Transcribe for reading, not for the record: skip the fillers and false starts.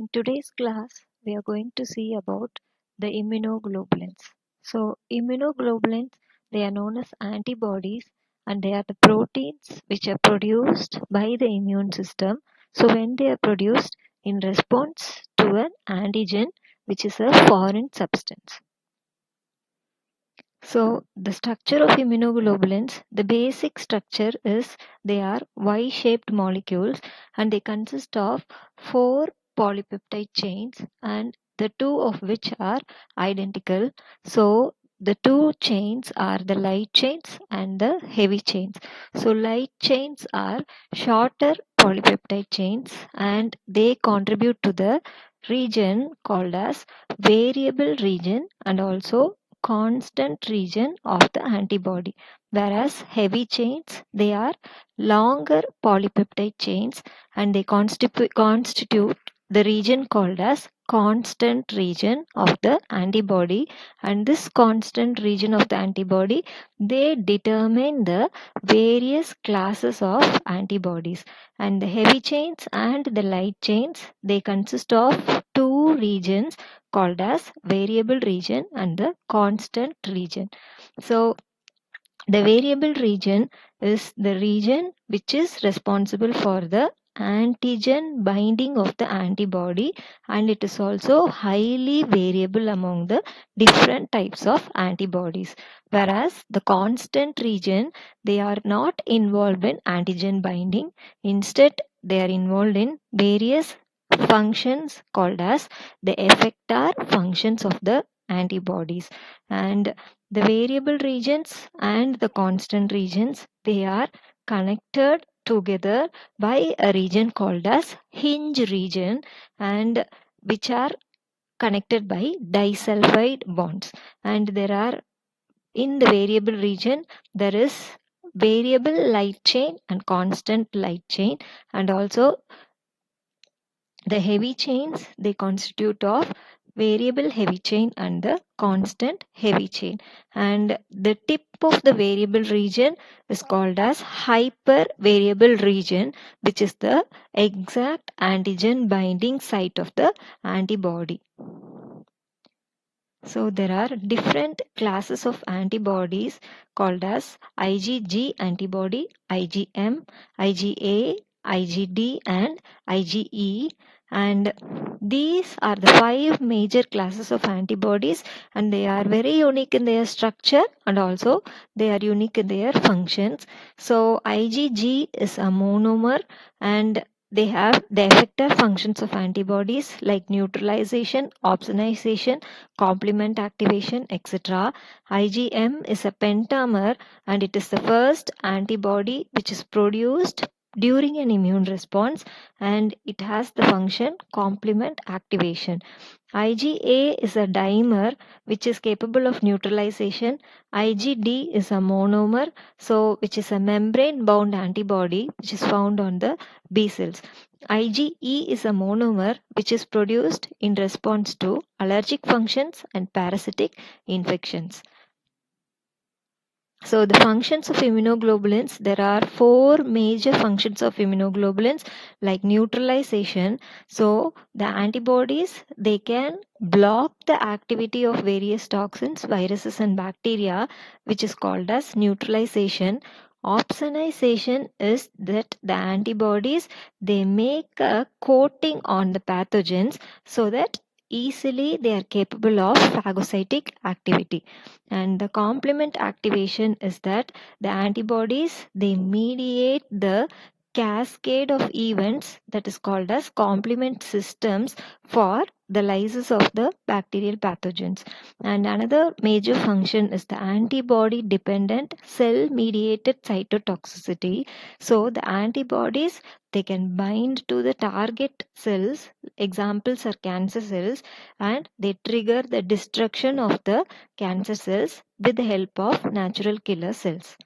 In today's class, we are going to see about the immunoglobulins. So, immunoglobulins, they are known as antibodies and they are the proteins which are produced by the immune system. So, when they are produced in response to an antigen, which is a foreign substance. So, the structure of immunoglobulins, the basic structure is they are Y-shaped molecules and they consist of 4 polypeptide chains and the 2 of which are identical. So, the 2 chains are the light chains and the heavy chains. So, light chains are shorter polypeptide chains and they contribute to the region called as variable region and also constant region of the antibody, whereas heavy chains, they are longer polypeptide chains and they constitute the region called as constant region of the antibody, and this constant region of the antibody, they determine the various classes of antibodies. And the heavy chains and the light chains, they consist of two regions called as variable region and the constant region. So the variable region is the region which is responsible for the antigen binding of the antibody, and it is also highly variable among the different types of antibodies, whereas the constant region, they are not involved in antigen binding. Instead, they are involved in various functions called as the effector functions of the antibodies. And the variable regions and the constant regions, they are connected together by a region called as hinge region, and which are connected by disulfide bonds. And there are, in the variable region, there is variable light chain and constant light chain, and also the heavy chains, they constitute of variable heavy chain and the constant heavy chain. And the tip of the variable region is called as hypervariable region, which is the exact antigen binding site of the antibody. So there are different classes of antibodies called as IgG antibody, IgM, IgA, IgD and IgE, and these are the 5 major classes of antibodies, and they are very unique in their structure and also they are unique in their functions. So IgG is a monomer and they have the effector functions of antibodies like neutralization, opsonization, complement activation, etc. IgM is a pentamer and it is the first antibody which is produced during an immune response, and it has the function complement activation. IgA is a dimer which is capable of neutralization. IgD is a monomer, so which is a membrane bound antibody which is found on the B cells. IgE is a monomer which is produced in response to allergic functions and parasitic infections. So the functions of immunoglobulins, there are 4 major functions of immunoglobulins like neutralization. So the antibodies, they can block the activity of various toxins, viruses and bacteria, which is called as neutralization. Opsonization is that the antibodies, they make a coating on the pathogens so that easily they are capable of phagocytic activity. And the complement activation is that the antibodies, they mediate the cascade of events that is called as complement systems for the lysis of the bacterial pathogens. And another major function is the antibody dependent cell mediated cytotoxicity. So the antibodies, they can bind to the target cells, examples are cancer cells, and they trigger the destruction of the cancer cells with the help of natural killer cells.